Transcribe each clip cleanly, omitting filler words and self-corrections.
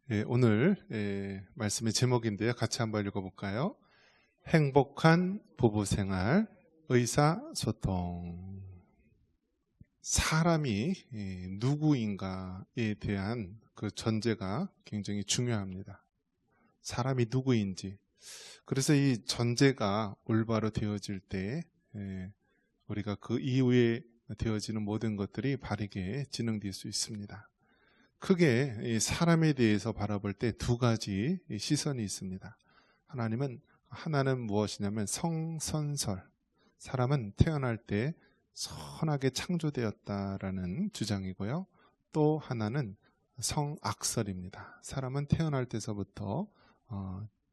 오늘 말씀의 제목인데요. 같이 한번 읽어볼까요? 행복한 부부생활, 의사소통. 사람이 누구인가에 대한 그 전제가 굉장히 중요합니다. 사람이 누구인지. 그래서 이 전제가 올바로 되어질 때 우리가 그 이후에 되어지는 모든 것들이 바르게 진행될 수 있습니다. 크게 이 사람에 대해서 바라볼 때 두 가지 시선이 있습니다. 하나는 무엇이냐면 성선설. 사람은 태어날 때 선하게 창조되었다라는 주장이고요. 또 하나는 성악설입니다. 사람은 태어날 때서부터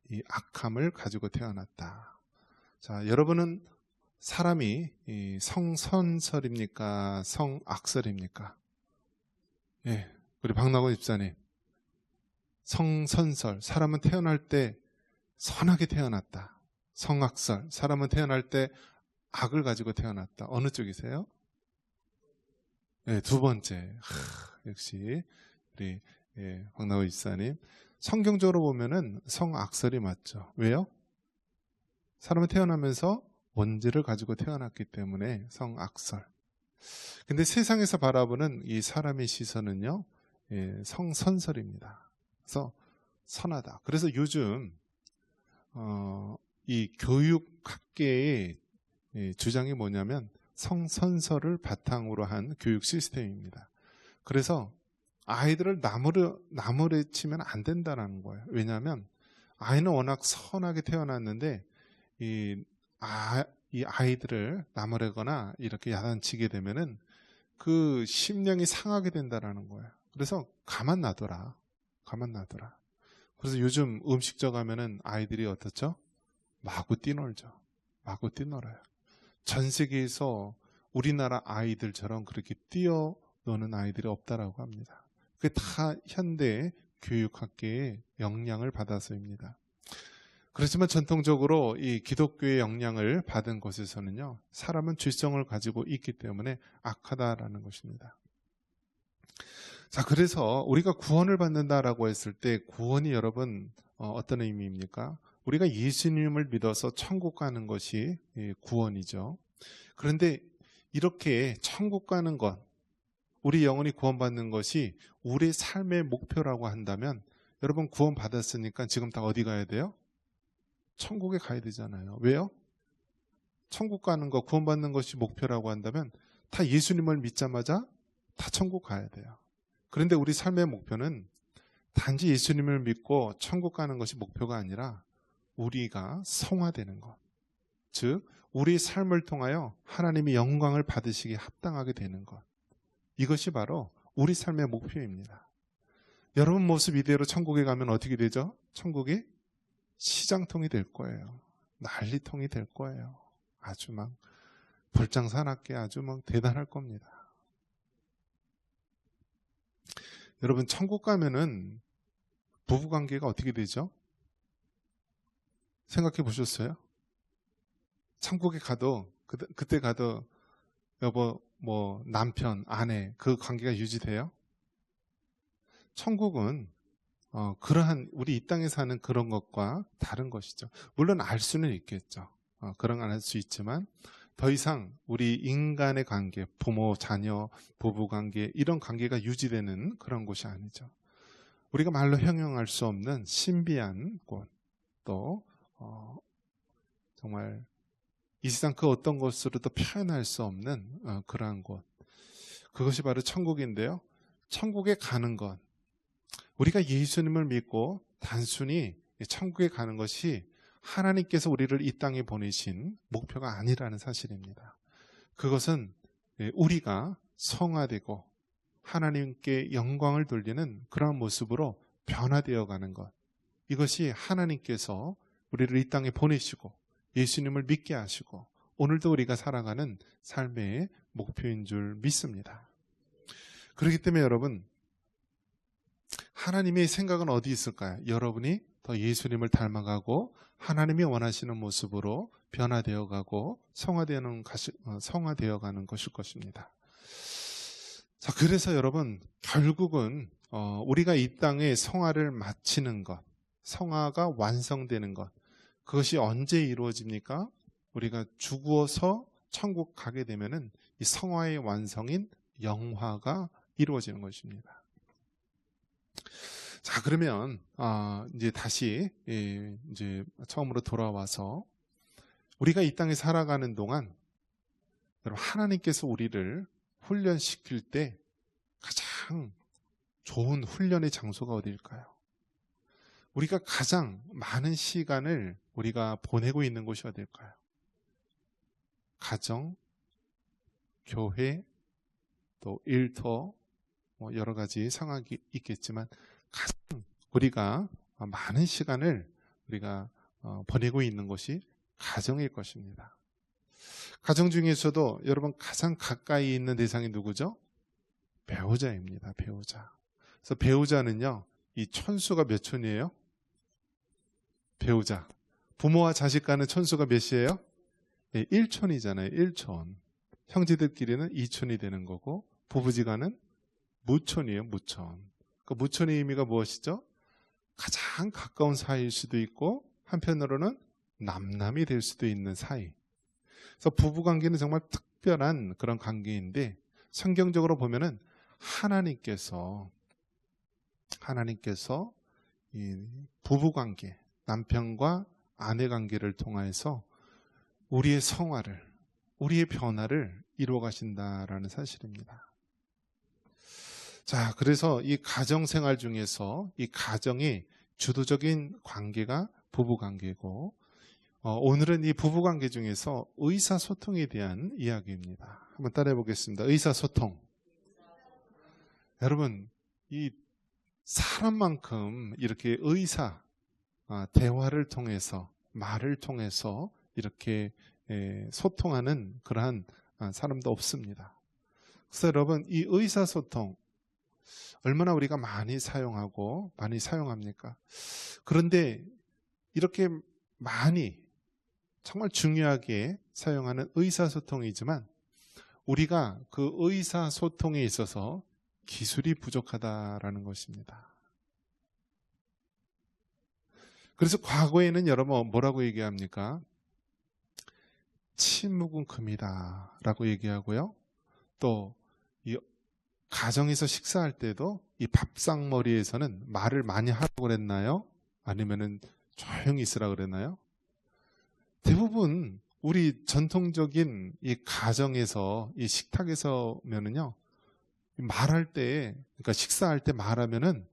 이 악함을 가지고 태어났다. 자, 여러분은 사람이 이 성선설입니까? 성악설입니까? 예. 우리 박나건 집사님, 성선설, 사람은 태어날 때 선하게 태어났다. 성악설, 사람은 태어날 때 악을 가지고 태어났다. 어느 쪽이세요? 네, 두 번째. 역시 우리 박나건 집사님, 성경적으로 보면은 성악설이 맞죠. 왜요? 사람은 태어나면서 원죄를 가지고 태어났기 때문에 성악설. 근데 세상에서 바라보는 이 사람의 시선은요, 성선설입니다. 그래서 선하다. 그래서 요즘 이 교육학계의 주장이 뭐냐면 성선설을 바탕으로 한 교육 시스템입니다. 그래서 아이들을 나무래 치면 안 된다는 거예요. 왜냐하면 아이는 워낙 선하게 태어났는데 이 아이들을 나무래거나 이렇게 야단치게 되면은 그 심령이 상하게 된다는 거예요. 그래서 가만 놔둬라. 그래서 요즘 음식점 가면은 아이들이 어떻죠? 마구 뛰놀죠. 마구 뛰놀아요. 전 세계에서 우리나라 아이들처럼 그렇게 뛰어노는 아이들이 없다라고 합니다. 그게 다 현대 교육학계의 영향을 받아서입니다. 그렇지만 전통적으로 이 기독교의 영향을 받은 곳에서는요, 사람은 죄성을 가지고 있기 때문에 악하다라는 것입니다. 자, 그래서 우리가 구원을 받는다라고 했을 때 구원이 여러분 어떤 의미입니까? 우리가 예수님을 믿어서 천국 가는 것이 구원이죠. 그런데 이렇게 천국 가는 것, 우리 영혼이 구원받는 것이 우리의 삶의 목표라고 한다면 여러분 구원 받았으니까 지금 다 어디 가야 돼요? 천국에 가야 되잖아요. 왜요? 천국 가는 거, 구원받는 것이 목표라고 한다면 다 예수님을 믿자마자 다 천국 가야 돼요. 그런데 우리 삶의 목표는 단지 예수님을 믿고 천국 가는 것이 목표가 아니라 우리가 성화되는 것. 즉, 우리 삶을 통하여 하나님이 영광을 받으시기에 합당하게 되는 것. 이것이 바로 우리 삶의 목표입니다. 여러분 모습 이대로 천국에 가면 어떻게 되죠? 천국이 시장통이 될 거예요. 난리통이 될 거예요. 아주 막 불장사납게 아주 막 대단할 겁니다. 여러분 천국 가면은 부부관계가 어떻게 되죠? 생각해 보셨어요? 천국에 가도 그때 가도 여보 뭐 남편 아내 그 관계가 유지돼요? 천국은 그러한 우리 이 땅에 사는 그런 것과 다른 것이죠. 물론 알 수는 있겠죠. 그런 건 알 수 있지만 더 이상 우리 인간의 관계, 부모, 자녀, 부부 관계 이런 관계가 유지되는 그런 곳이 아니죠. 우리가 말로 형용할 수 없는 신비한 곳, 또 정말 이 세상 그 어떤 것으로도 표현할 수 없는 그러한 곳. 그것이 바로 천국인데요. 천국에 가는 것, 우리가 예수님을 믿고 단순히 천국에 가는 것이 하나님께서 우리를 이 땅에 보내신 목표가 아니라는 사실입니다. 그것은 우리가 성화되고 하나님께 영광을 돌리는 그러한 모습으로 변화되어 가는 것. 이것이 하나님께서 우리를 이 땅에 보내시고 예수님을 믿게 하시고 오늘도 우리가 살아가는 삶의 목표인 줄 믿습니다. 그렇기 때문에 여러분, 하나님의 생각은 어디 있을까요? 여러분이 더 예수님을 닮아가고 하나님이 원하시는 모습으로 변화되어 가고 성화되어 가는 것일 것입니다. 자, 그래서 여러분 결국은 우리가 이 땅에 성화를 마치는 것, 성화가 완성되는 것, 그것이 언제 이루어집니까? 우리가 죽어서 천국 가게 되면은 이 성화의 완성인 영화가 이루어지는 것입니다. 자, 그러면 이제 다시 이제 처음으로 돌아와서 우리가 이 땅에 살아가는 동안 여러분 하나님께서 우리를 훈련시킬 때 가장 좋은 훈련의 장소가 어디일까요? 우리가 가장 많은 시간을 우리가 보내고 있는 곳이 어디일까요? 가정, 교회, 또 일터, 뭐 여러 가지 상황이 있겠지만 가장 우리가 많은 시간을 우리가 보내고 있는 곳이 가정일 것입니다. 가정 중에서도 여러분 가장 가까이 있는 대상이 누구죠? 배우자입니다. 배우자. 그래서 배우자는요, 이 천수가 몇 촌이에요? 배우자. 부모와 자식 간의 천수가 몇이에요? 네, 1촌이잖아요. 1촌. 형제들끼리는 2촌이 되는 거고 부부지간은 무촌이에요. 무촌. 그 무촌의 의미가 무엇이죠? 가장 가까운 사이일 수도 있고 한편으로는 남남이 될 수도 있는 사이. 그래서 부부관계는 정말 특별한 그런 관계인데 성경적으로 보면은 하나님께서 이 부부관계, 남편과 아내 관계를 통해서 우리의 성화를, 우리의 변화를 이루어 가신다라는 사실입니다. 자, 그래서 이 가정생활 중에서 이 가정의 주도적인 관계가 부부관계고 오늘은 이 부부관계 중에서 의사소통에 대한 이야기입니다. 한번 따라해 보겠습니다. 의사소통. 여러분, 이 사람만큼 이렇게 대화를 통해서, 말을 통해서 이렇게 소통하는 그러한 사람도 없습니다. 그래서 여러분, 이 의사소통 얼마나 우리가 많이 사용하고 많이 사용합니까? 그런데 이렇게 많이 정말 중요하게 사용하는 의사소통이지만 우리가 그 의사소통에 있어서 기술이 부족하다라는 것입니다. 그래서 과거에는 여러분 뭐라고 얘기합니까? 침묵은 금이다 라고 얘기하고요. 또 이 가정에서 식사할 때도 이 밥상머리에서는 말을 많이 하라고 그랬나요? 아니면은 조용히 있으라 그랬나요? 대부분 우리 전통적인 이 가정에서 이 식탁에서면은요 말할 때, 그러니까 식사할 때 말하면은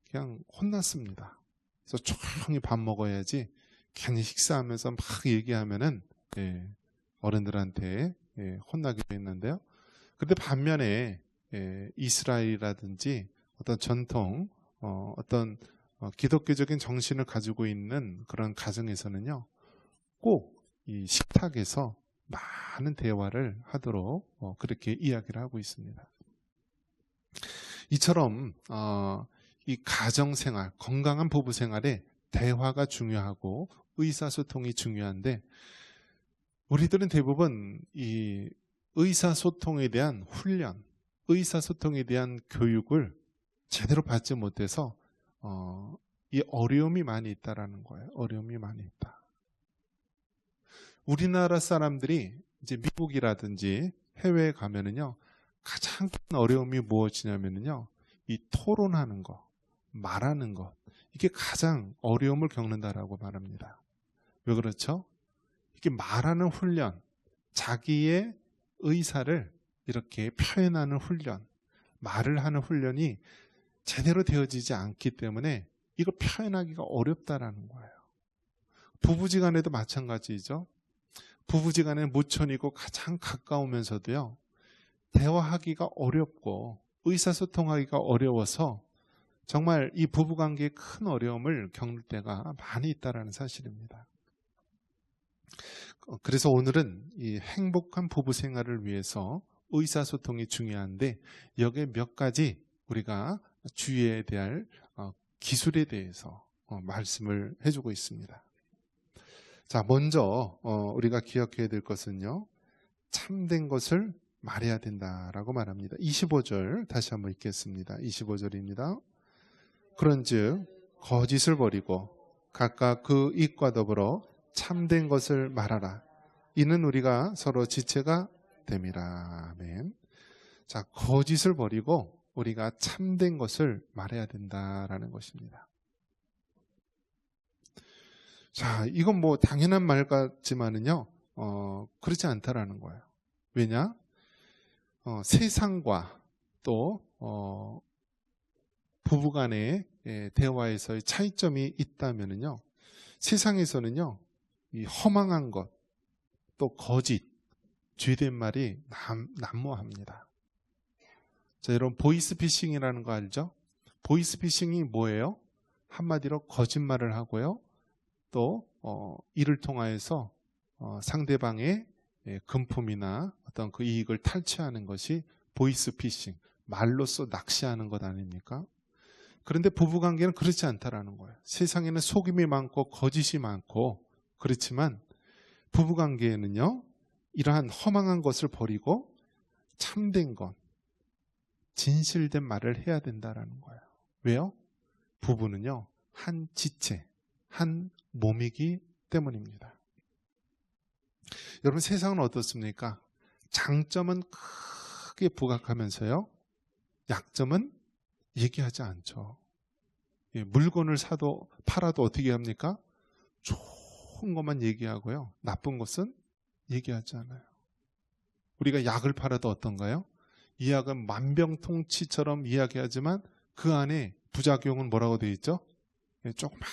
그냥 혼났습니다. 그래서 조용히 밥 먹어야지 괜히 식사하면서 막 얘기하면은 어른들한테 혼나기도 했는데요. 그런데 반면에 이스라엘이라든지 어떤 전통, 어떤 기독교적인 정신을 가지고 있는 그런 가정에서는요, 꼭 이 식탁에서 많은 대화를 하도록 그렇게 이야기를 하고 있습니다. 이처럼 이 가정생활, 건강한 부부생활에 대화가 중요하고 의사소통이 중요한데 우리들은 대부분 이 의사소통에 대한 훈련, 의사소통에 대한 교육을 제대로 받지 못해서 이 어려움이 많이 있다라는 거예요. 어려움이 많이 있다. 우리나라 사람들이 이제 미국이라든지 해외에 가면은요, 가장 큰 어려움이 무엇이냐면요, 이 토론하는 거, 말하는 것, 이게 가장 어려움을 겪는다라고 말합니다. 왜 그렇죠? 이게 말하는 훈련, 자기의 의사를 이렇게 표현하는 훈련, 말을 하는 훈련이 제대로 되어지지 않기 때문에 이걸 표현하기가 어렵다라는 거예요. 부부지간에도 마찬가지죠. 부부지간에는 무촌이고 가장 가까우면서도요, 대화하기가 어렵고 의사소통하기가 어려워서 정말 이 부부관계에 큰 어려움을 겪을 때가 많이 있다는 사실입니다. 그래서 오늘은 이 행복한 부부생활을 위해서 의사소통이 중요한데 여기에 몇 가지 우리가 주의해야 될 기술에 대해서 말씀을 해주고 있습니다. 자, 먼저 우리가 기억해야 될 것은요, 참된 것을 말해야 된다라고 말합니다. 25절 다시 한번 읽겠습니다. 25절입니다. 그런즉 거짓을 버리고 각각 그 입과 더불어 참된 것을 말하라. 이는 우리가 서로 지체가 됨이라. 아멘. 자, 거짓을 버리고 우리가 참된 것을 말해야 된다라는 것입니다. 자, 이건 뭐 당연한 말 같지만은요, 그렇지 않다라는 거예요. 왜냐? 세상과 또 부부간의 대화에서의 차이점이 있다면은요, 세상에서는요, 이 허망한 것, 또 거짓, 죄된 말이 난무합니다. 자, 여러분 보이스피싱이라는 거 알죠? 보이스피싱이 뭐예요? 한마디로 거짓말을 하고요, 또 이를 통하여서 상대방의 금품이나 어떤 그 이익을 탈취하는 것이 보이스피싱, 말로써 낚시하는 것 아닙니까? 그런데 부부관계는 그렇지 않다라는 거예요. 세상에는 속임이 많고 거짓이 많고, 그렇지만 부부관계에는요, 이러한 허망한 것을 버리고 참된 것, 진실된 말을 해야 된다라는 거예요. 왜요? 부부는요, 한 지체, 한 몸이기 때문입니다. 여러분, 세상은 어떻습니까? 장점은 크게 부각하면서요, 약점은 얘기하지 않죠. 물건을 팔아도 어떻게 합니까? 좋은 것만 얘기하고요, 나쁜 것은 얘기하지 않아요. 우리가 약을 팔아도 어떤가요? 이 약은 만병통치처럼 이야기하지만 그 안에 부작용은 뭐라고 되어 있죠? 조그만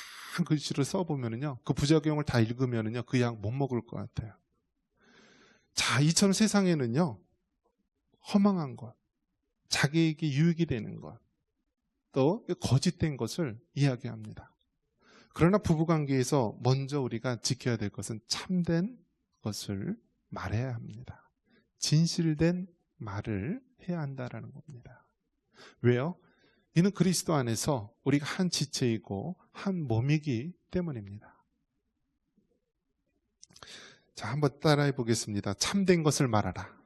글씨를 써보면은요, 그 부작용을 다 읽으면은요, 그 약 못 먹을 것 같아요. 자, 이처럼 세상에는요, 허망한 것, 자기에게 유익이 되는 것, 또 거짓된 것을 이야기합니다. 그러나 부부관계에서 먼저 우리가 지켜야 될 것은 참된 것을 말해야 합니다. 진실된 말을 해야 한다라는 겁니다. 왜요? 이는 그리스도 안에서 우리가 한 지체이고 한 몸이기 때문입니다. 자, 한번 따라해 보겠습니다. 참된 것을 말하라.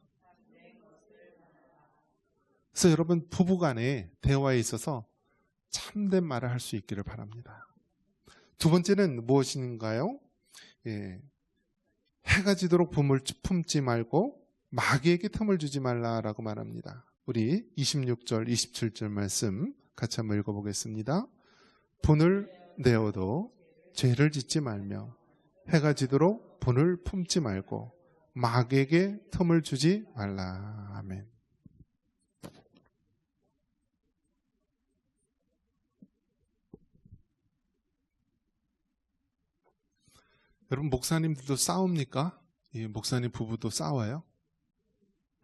그래서 여러분, 부부간의 대화에 있어서 참된 말을 할 수 있기를 바랍니다. 두 번째는 무엇인가요? 해가 지도록 품을 품지 말고 마귀에게 틈을 주지 말라라고 말합니다. 우리 26절, 27절 말씀 같이 한번 읽어보겠습니다. 분을 내어도 죄를 짓지 말며 해가 지도록 분을 품지 말고 마귀에게 틈을 주지 말라. 아멘. 여러분, 목사님들도 싸웁니까? 예, 목사님 부부도 싸워요?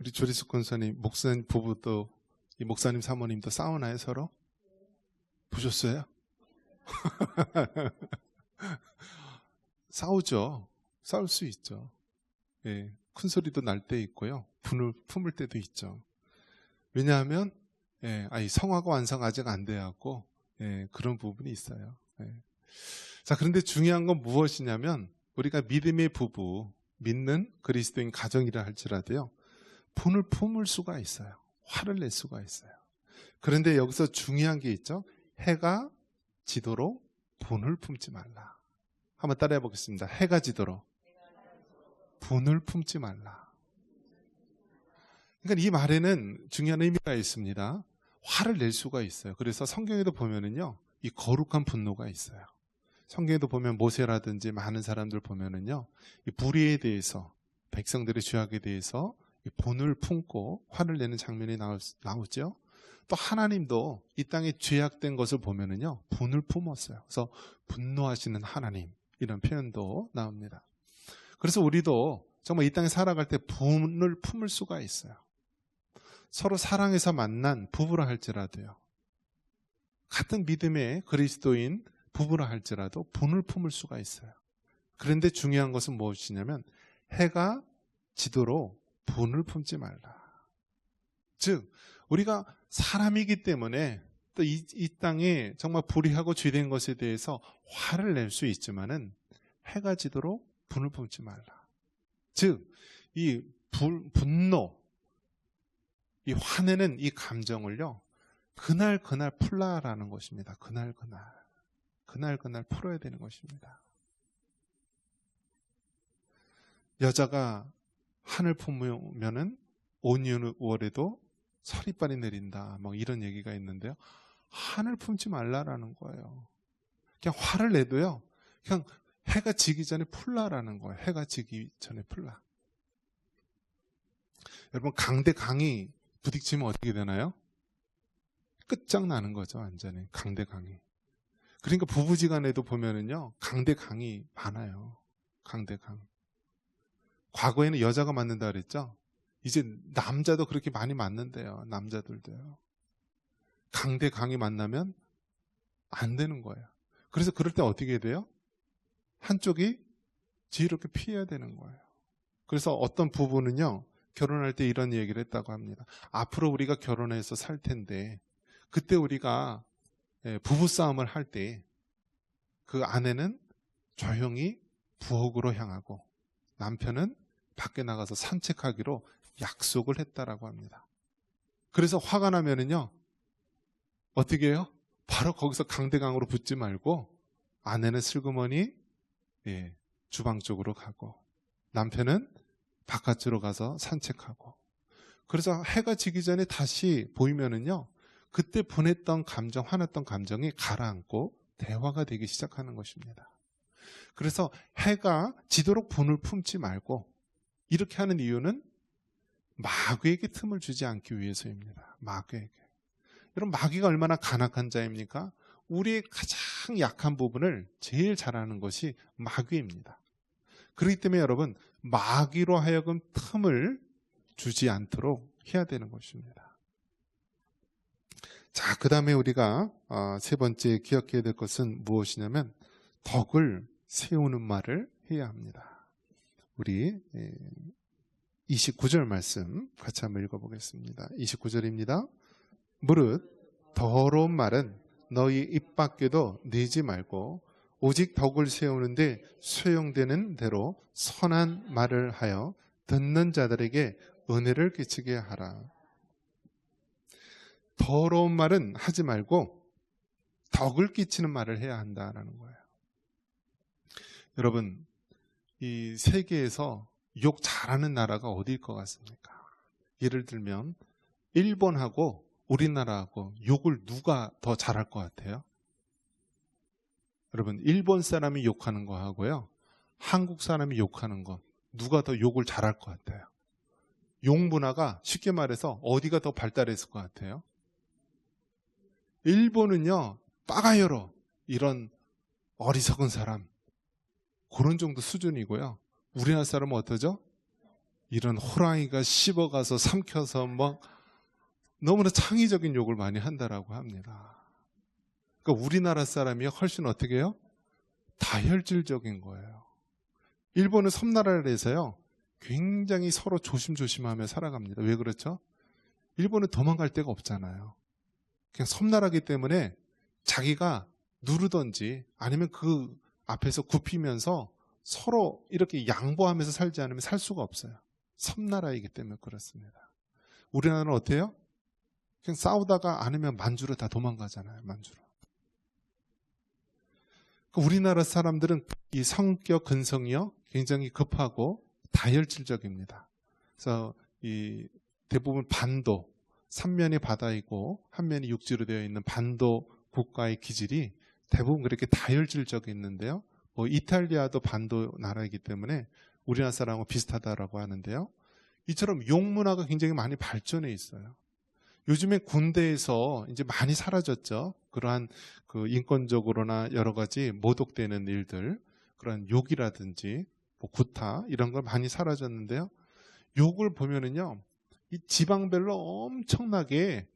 우리 조리숙 권사님, 목사님 부부도, 이 목사님 사모님도 싸우나요, 서로? 보셨어요? 싸우죠. 싸울 수 있죠. 예, 큰 소리도 날 때 있고요, 분을 품을 때도 있죠. 왜냐하면 성화가 완성 아직 안 돼갖고 그런 부분이 있어요. 자, 그런데 중요한 건 무엇이냐면, 우리가 믿음의 부부, 믿는 그리스도인 가정이라 할지라도요, 분을 품을 수가 있어요. 화를 낼 수가 있어요. 그런데 여기서 중요한 게 있죠. 해가 지도록 분을 품지 말라. 한번 따라해 보겠습니다. 해가 지도록 분을 품지 말라. 그러니까 이 말에는 중요한 의미가 있습니다. 화를 낼 수가 있어요. 그래서 성경에도 보면은요, 이 거룩한 분노가 있어요. 성경에도 보면 모세라든지 많은 사람들 보면은요, 이 불의에 대해서, 백성들의 죄악에 대해서 분을 품고 화를 내는 장면이 나오죠. 또 하나님도 이 땅에 죄악된 것을 보면은요, 분을 품었어요. 그래서 분노하시는 하나님, 이런 표현도 나옵니다. 그래서 우리도 정말 이 땅에 살아갈 때 분을 품을 수가 있어요. 서로 사랑해서 만난 부부라 할지라도요, 같은 믿음의 그리스도인 부부라 할지라도 분을 품을 수가 있어요. 그런데 중요한 것은 무엇이냐면, 해가 지도록 분을 품지 말라. 즉, 우리가 사람이기 때문에 또 이 땅에 정말 불의하고 죄된 것에 대해서 화를 낼 수 있지만은 해가 지도록 분을 품지 말라. 즉, 이 분노, 이 화내는 이 감정을요, 그날 풀라라는 것입니다. 그날 풀어야 되는 것입니다. 여자가 한을 품으면은 온 6월에도 서리빨이 내린다, 뭐 이런 얘기가 있는데요. 한을 품지 말라라는 거예요. 그냥 화를 내도요, 그냥 해가 지기 전에 풀라라는 거예요. 해가 지기 전에 풀라. 여러분, 강대 강이 부딪히면 어떻게 되나요? 끝장나는 거죠, 완전히. 강대 강이. 그러니까 부부지간에도 보면은요, 강대 강이 많아요. 강대 강. 과거에는 여자가 맞는다 그랬죠? 이제 남자도 그렇게 많이 맞는데요. 남자들도요. 강대 강이 만나면 안 되는 거예요. 그래서 그럴 때 어떻게 돼요? 한쪽이 지혜롭게 피해야 되는 거예요. 그래서 어떤 부부는요, 결혼할 때 이런 얘기를 했다고 합니다. 앞으로 우리가 결혼해서 살 텐데 그때 우리가 부부싸움을 할 때 그 아내는 조용히 부엌으로 향하고 남편은 밖에 나가서 산책하기로 약속을 했다라고 합니다. 그래서 화가 나면은요, 어떻게 해요? 바로 거기서 강대강으로 붙지 말고 아내는 슬그머니 주방 쪽으로 가고 남편은 바깥으로 가서 산책하고, 그래서 해가 지기 전에 다시 보이면은요, 그때 보냈던 감정, 화났던 감정이 가라앉고 대화가 되기 시작하는 것입니다. 그래서 해가 지도록 분을 품지 말고 이렇게 하는 이유는 마귀에게 틈을 주지 않기 위해서입니다. 마귀에게. 여러분, 마귀가 얼마나 간악한 자입니까? 우리의 가장 약한 부분을 제일 잘하는 것이 마귀입니다. 그렇기 때문에 여러분, 마귀로 하여금 틈을 주지 않도록 해야 되는 것입니다. 자, 그 다음에 우리가 세 번째 기억해야 될 것은 무엇이냐면 덕을 세우는 말을 해야 합니다. 우리 29절 말씀 같이 한번 읽어보겠습니다. 29절입니다. 무릇 더러운 말은 너희 입 밖에도 내지 말고 오직 덕을 세우는데 소용되는 대로 선한 말을 하여 듣는 자들에게 은혜를 끼치게 하라. 더러운 말은 하지 말고 덕을 끼치는 말을 해야 한다는 거예요. 여러분, 이 세계에서 욕 잘하는 나라가 어디일 것 같습니까? 예를 들면 일본하고 우리나라하고 욕을 누가 더 잘할 것 같아요? 여러분, 일본 사람이 욕하는 거 하고요, 한국 사람이 욕하는 거 누가 더 욕을 잘할 것 같아요? 욕 문화가 쉽게 말해서 어디가 더 발달했을 것 같아요? 일본은요, 빠가요로 이런 어리석은 사람 그런 정도 수준이고요, 우리나라 사람은 어떠죠? 이런 호랑이가 씹어가서 삼켜서 막 너무나 창의적인 욕을 많이 한다라고 합니다. 그러니까 우리나라 사람이 훨씬 어떻게 해요? 다혈질적인 거예요. 일본은 섬나라라서요, 굉장히 서로 조심조심하며 살아갑니다. 왜 그렇죠? 일본은 도망갈 데가 없잖아요. 그냥 섬나라기 때문에 자기가 누르든지 아니면 그 앞에서 굽히면서 서로 이렇게 양보하면서 살지 않으면 살 수가 없어요. 섬나라이기 때문에 그렇습니다. 우리나라는 어때요? 그냥 싸우다가 아니면 만주로 다 도망가잖아요. 만주로. 우리나라 사람들은 이 성격 근성이요, 굉장히 급하고 다혈질적입니다. 그래서 이 대부분 반도, 3면이 바다이고 한 면이 육지로 되어 있는 반도 국가의 기질이 대부분 그렇게 다혈질적이었는데요. 뭐 이탈리아도 반도 나라이기 때문에 우리나라 사람하고 비슷하다라고 하는데요. 이처럼 욕 문화가 굉장히 많이 발전해 있어요. 요즘에 군대에서 이제 많이 사라졌죠. 그러한 그 인권적으로나 여러 가지 모독되는 일들, 그런 욕이라든지 뭐 구타 이런 걸 많이 사라졌는데요. 욕을 보면은요, 이 지방별로 엄청나게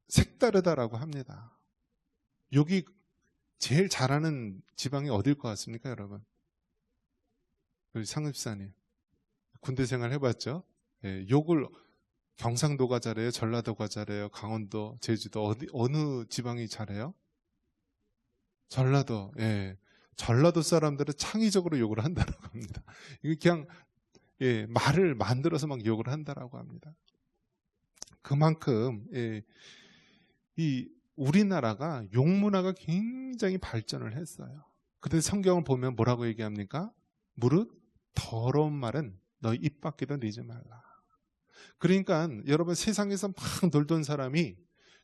색다르다라고 합니다. 욕이 제일 잘하는 지방이 어딜 것 같습니까, 여러분? 우리 상급사님 군대 생활 해봤죠? 욕을 경상도가 잘해요, 전라도가 잘해요, 강원도, 제주도 어느 지방이 잘해요? 전라도. 전라도 사람들은 창의적으로 욕을 한다고 합니다. 이게 그냥 말을 만들어서 막 욕을 한다라고 합니다. 그만큼 이 우리나라가 욕문화가 굉장히 발전을 했어요. 그런데 성경을 보면 뭐라고 얘기합니까? 무릇 더러운 말은 너희 입 밖에도 내지 말라. 그러니까 여러분, 세상에서 막 놀던 사람이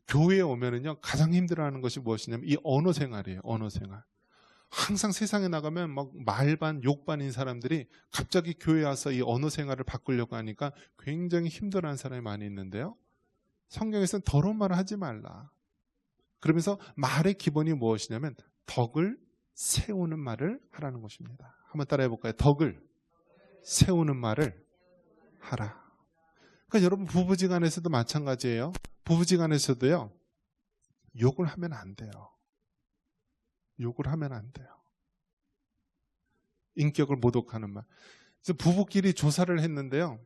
교회에 오면은요, 가장 힘들어하는 것이 무엇이냐면 이 언어 생활이에요. 언어 생활. 항상 세상에 나가면 막 말반 욕반인 사람들이 갑자기 교회에 와서 이 언어 생활을 바꾸려고 하니까 굉장히 힘들어하는 사람이 많이 있는데요, 성경에서는 더러운 말을 하지 말라. 그러면서 말의 기본이 무엇이냐면 덕을 세우는 말을 하라는 것입니다. 한번 따라해 볼까요? 덕을 세우는 말을 하라. 그러니까 여러분, 부부지간에서도 마찬가지예요. 부부지간에서도요, 욕을 하면 안 돼요. 욕을 하면 안 돼요. 인격을 모독하는 말. 그래서 부부끼리 조사를 했는데요,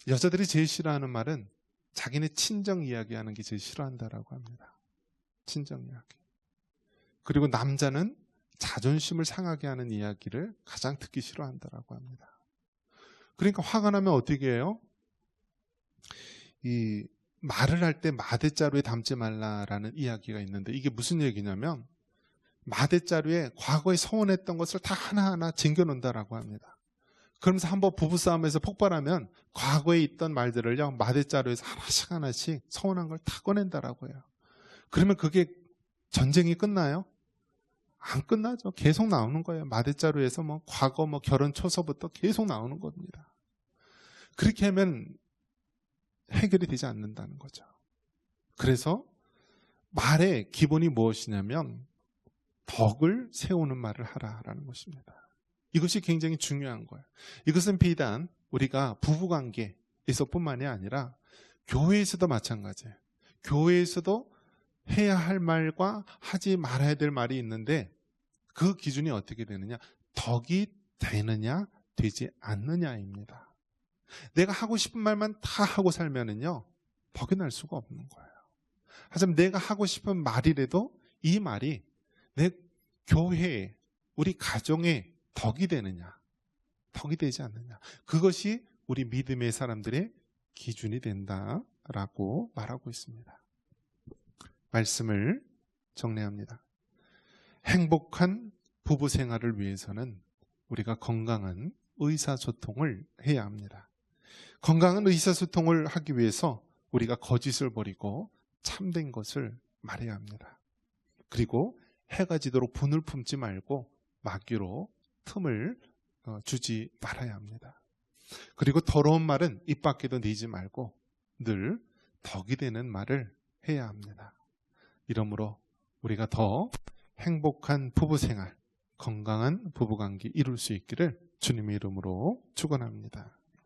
여자들이 제일 싫어하는 말은 자기네 친정 이야기하는 게 제일 싫어한다라고 합니다. 친정 이야기. 그리고 남자는 자존심을 상하게 하는 이야기를 가장 듣기 싫어한다라고 합니다. 그러니까 화가 나면 어떻게 해요? 이 말을 할 때 마대자루에 담지 말라라는 이야기가 있는데, 이게 무슨 얘기냐면 마대자루에 과거에 서운했던 것을 다 하나하나 쟁겨놓는다라고 합니다. 그러면서 한번 부부싸움에서 폭발하면 과거에 있던 말들을요, 마대자루에서 하나씩 하나씩 서운한 걸 다 꺼낸다라고 해요. 그러면 그게 전쟁이 끝나요? 안 끝나죠. 계속 나오는 거예요. 마대자루에서 뭐 과거 뭐 결혼 초서부터 계속 나오는 겁니다. 그렇게 하면 해결이 되지 않는다는 거죠. 그래서 말의 기본이 무엇이냐면 덕을 세우는 말을 하라라는 것입니다. 이것이 굉장히 중요한 거예요. 이것은 비단 우리가 부부관계에서 뿐만이 아니라 교회에서도 마찬가지예요. 교회에서도 해야 할 말과 하지 말아야 될 말이 있는데, 그 기준이 어떻게 되느냐? 덕이 되느냐 되지 않느냐입니다. 내가 하고 싶은 말만 다 하고 살면은요, 덕이 날 수가 없는 거예요. 하지만 내가 하고 싶은 말이라도 이 말이 내 교회에, 우리 가정에 덕이 되느냐, 덕이 되지 않느냐, 그것이 우리 믿음의 사람들의 기준이 된다라고 말하고 있습니다. 말씀을 정리합니다. 행복한 부부 생활을 위해서는 우리가 건강한 의사소통을 해야 합니다. 건강한 의사소통을 하기 위해서 우리가 거짓을 버리고 참된 것을 말해야 합니다. 그리고 해가 지도록 분을 품지 말고 마귀로 틈을 주지 말아야 합니다. 그리고 더러운 말은 입 밖에도 내지 말고 늘 덕이 되는 말을 해야 합니다. 이러므로 우리가 더 행복한 부부생활, 건강한 부부관계 이룰 수 있기를 주님의 이름으로 축원합니다.